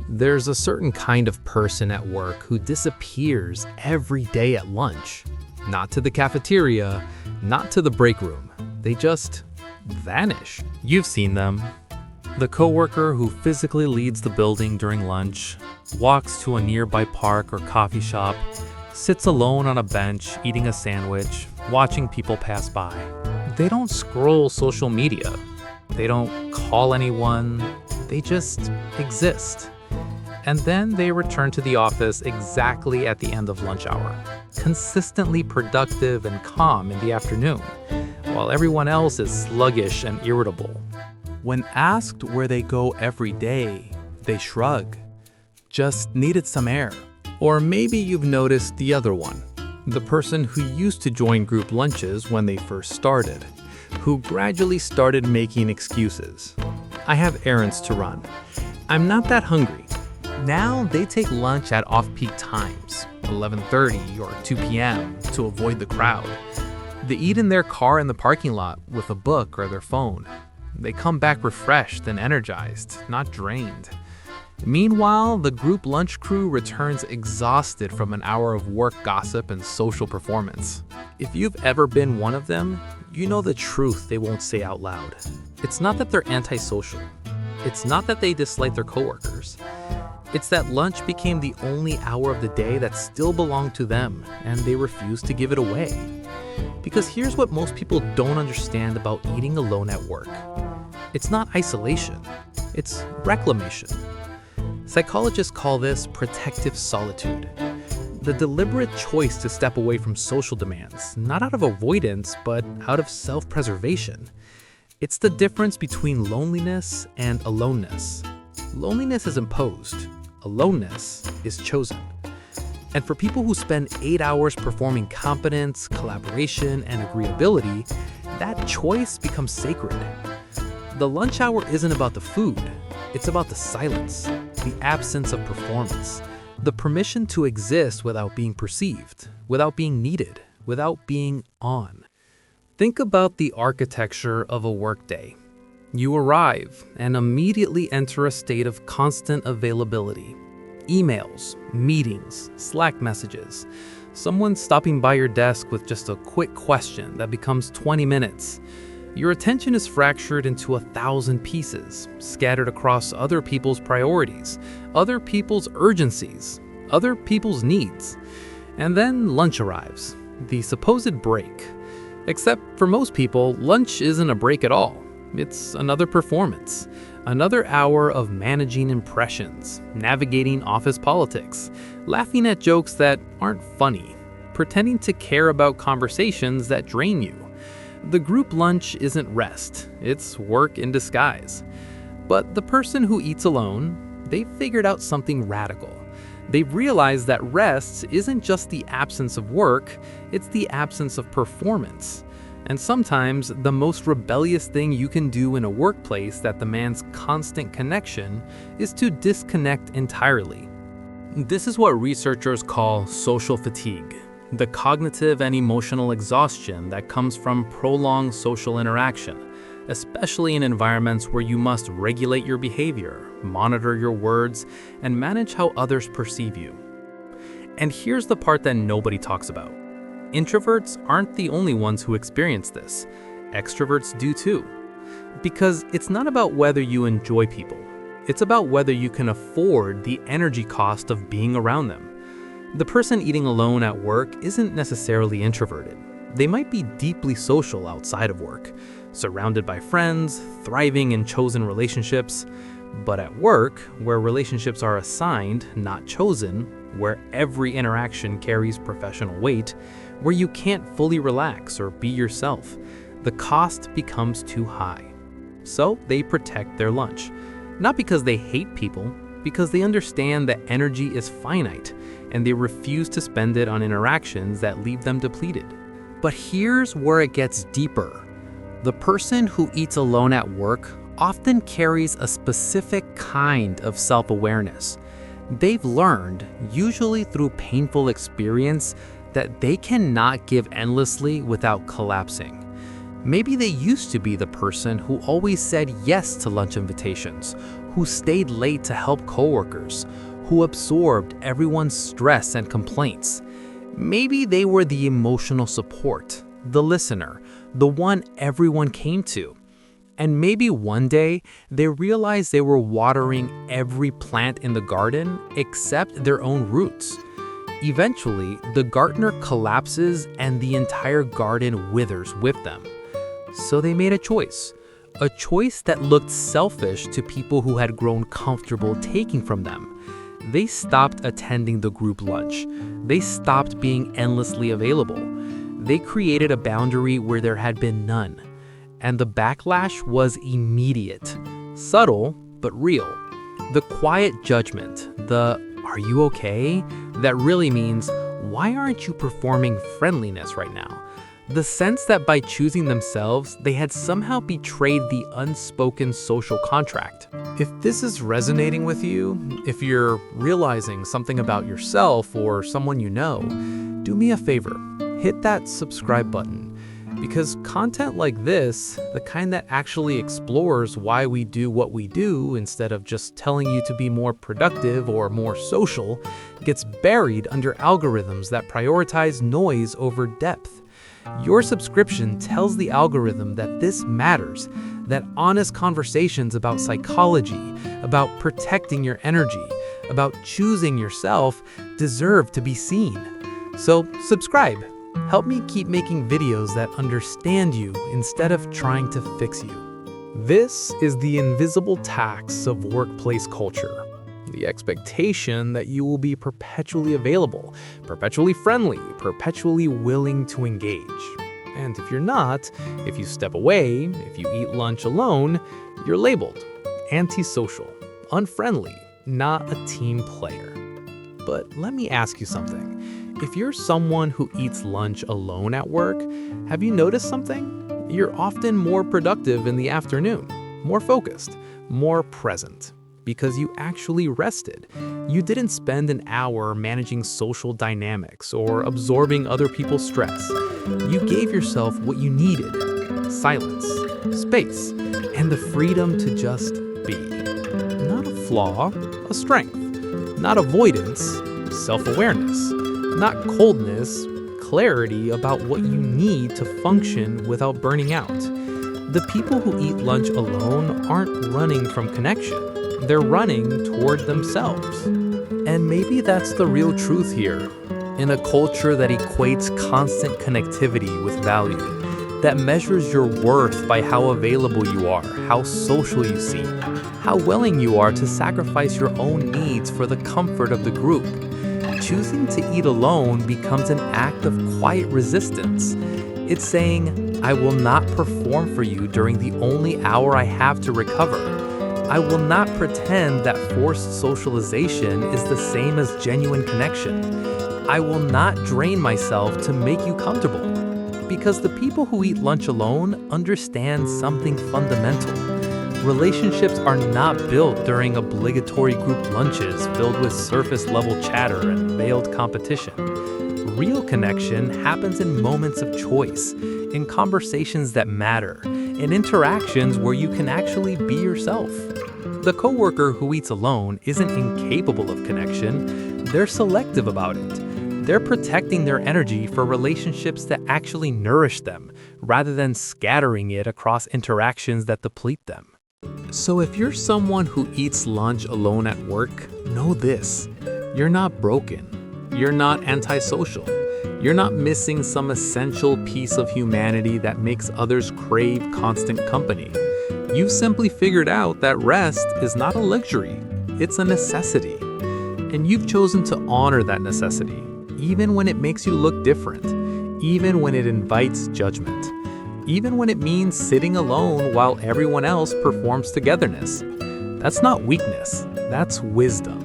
There's a certain kind of person at work who disappears every day at lunch. Not to the cafeteria, not to the break room. They just vanish. You've seen them. The coworker who physically leads the building during lunch, walks to a nearby park or coffee shop, sits alone on a bench eating a sandwich, watching people pass by. They don't scroll social media. They don't call anyone. They just exist. And then they return to the office exactly at the end of lunch hour, consistently productive and calm in the afternoon, while everyone else is sluggish and irritable. When asked where they go every day, they shrug. Just needed some air. Or maybe you've noticed the other one, the person who used to join group lunches when they first started, who gradually started making excuses. I have errands to run. I'm not that hungry. Now they take lunch at off-peak times, 11:30 or 2 p.m., to avoid the crowd. They eat in their car in the parking lot with a book or their phone. They come back refreshed and energized, not drained. Meanwhile, the group lunch crew returns exhausted from an hour of work gossip and social performance. If you've ever been one of them, you know the truth they won't say out loud. It's not that they're antisocial. It's not that they dislike their coworkers. It's that lunch became the only hour of the day that still belonged to them, and they refuse to give it away. Because here's what most people don't understand about eating alone at work. It's not isolation, it's reclamation. Psychologists call this protective solitude. The deliberate choice to step away from social demands, not out of avoidance, but out of self-preservation. It's the difference between loneliness and aloneness. Loneliness is imposed. Aloneness is chosen. And for people who spend 8 hours performing competence, collaboration, and agreeability, that choice becomes sacred. The lunch hour isn't about the food. It's about the silence, the absence of performance, the permission to exist without being perceived, without being needed, without being on. Think about the architecture of a workday. You arrive and immediately enter a state of constant availability. Emails, meetings, Slack messages, someone stopping by your desk with just a quick question that becomes 20 minutes. Your attention is fractured into 1,000 pieces, scattered across other people's priorities, other people's urgencies, other people's needs. And then lunch arrives, the supposed break. Except for most people, lunch isn't a break at all. It's another performance, another hour of managing impressions, navigating office politics, laughing at jokes that aren't funny, pretending to care about conversations that drain you. The group lunch isn't rest, it's work in disguise. But the person who eats alone, they've figured out something radical. They've realized that rest isn't just the absence of work, it's the absence of performance. And sometimes the most rebellious thing you can do in a workplace that demands constant connection is to disconnect entirely. This is what researchers call social fatigue, the cognitive and emotional exhaustion that comes from prolonged social interaction, especially in environments where you must regulate your behavior, monitor your words, and manage how others perceive you. And here's the part that nobody talks about. Introverts aren't the only ones who experience this. Extroverts do too. Because it's not about whether you enjoy people. It's about whether you can afford the energy cost of being around them. The person eating alone at work isn't necessarily introverted. They might be deeply social outside of work, surrounded by friends, thriving in chosen relationships. But at work, where relationships are assigned, not chosen, where every interaction carries professional weight, where you can't fully relax or be yourself, the cost becomes too high. So they protect their lunch. Not because they hate people, because they understand that energy is finite, and they refuse to spend it on interactions that leave them depleted. But here's where it gets deeper. The person who eats alone at work often carries a specific kind of self-awareness. They've learned, usually through painful experience, that they cannot give endlessly without collapsing. Maybe they used to be the person who always said yes to lunch invitations, who stayed late to help coworkers, who absorbed everyone's stress and complaints. Maybe they were the emotional support, the listener, the one everyone came to. And maybe one day they realized they were watering every plant in the garden except their own roots. Eventually, the gardener collapses and the entire garden withers with them. So they made a choice that looked selfish to people who had grown comfortable taking from them. They stopped attending the group lunch. They stopped being endlessly available. They created a boundary where there had been none. And the backlash was immediate, subtle, but real. The quiet judgment, the "are you okay?" that really means, "why aren't you performing friendliness right now?" The sense that by choosing themselves, they had somehow betrayed the unspoken social contract. If this is resonating with you, if you're realizing something about yourself or someone you know, do me a favor, hit that subscribe button. Because content like this, the kind that actually explores why we do what we do instead of just telling you to be more productive or more social, gets buried under algorithms that prioritize noise over depth. Your subscription tells the algorithm that this matters, that honest conversations about psychology, about protecting your energy, about choosing yourself deserve to be seen. So subscribe. Help me keep making videos that understand you instead of trying to fix you. This is the invisible tax of workplace culture. The expectation that you will be perpetually available, perpetually friendly, perpetually willing to engage. And if you're not, if you step away, if you eat lunch alone, you're labeled antisocial, unfriendly, not a team player. But let me ask you something. If you're someone who eats lunch alone at work, have you noticed something? You're often more productive in the afternoon, more focused, more present, because you actually rested. You didn't spend an hour managing social dynamics or absorbing other people's stress. You gave yourself what you needed: silence, space, and the freedom to just be. Not a flaw, a strength. Not avoidance, self-awareness. Not coldness, clarity about what you need to function without burning out. The people who eat lunch alone aren't running from connection. They're running toward themselves. And maybe that's the real truth here. In a culture that equates constant connectivity with value, that measures your worth by how available you are, how social you seem, how willing you are to sacrifice your own needs for the comfort of the group, choosing to eat alone becomes an act of quiet resistance. It's saying, "I will not perform for you during the only hour I have to recover. I will not pretend that forced socialization is the same as genuine connection. I will not drain myself to make you comfortable." Because the people who eat lunch alone understand something fundamental. Relationships are not built during obligatory group lunches filled with surface-level chatter and veiled competition. Real connection happens in moments of choice, in conversations that matter, in interactions where you can actually be yourself. The coworker who eats alone isn't incapable of connection, they're selective about it. They're protecting their energy for relationships that actually nourish them, rather than scattering it across interactions that deplete them. So if you're someone who eats lunch alone at work, know this: you're not broken. You're not antisocial. You're not missing some essential piece of humanity that makes others crave constant company. You've simply figured out that rest is not a luxury, it's a necessity. And you've chosen to honor that necessity, even when it makes you look different, even when it invites judgment, even when it means sitting alone while everyone else performs togetherness. That's not weakness, that's wisdom.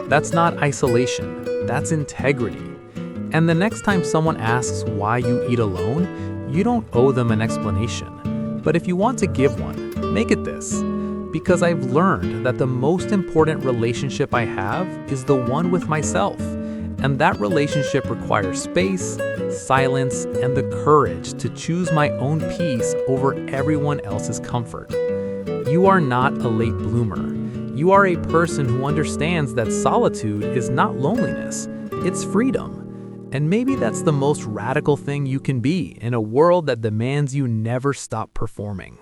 That's not isolation, that's integrity. And the next time someone asks why you eat alone, you don't owe them an explanation. But if you want to give one, make it this. Because I've learned that the most important relationship I have is the one with myself. And that relationship requires space, silence, and the courage to choose my own peace over everyone else's comfort. You are not a late bloomer. You are a person who understands that solitude is not loneliness, it's freedom. And maybe that's the most radical thing you can be in a world that demands you never stop performing.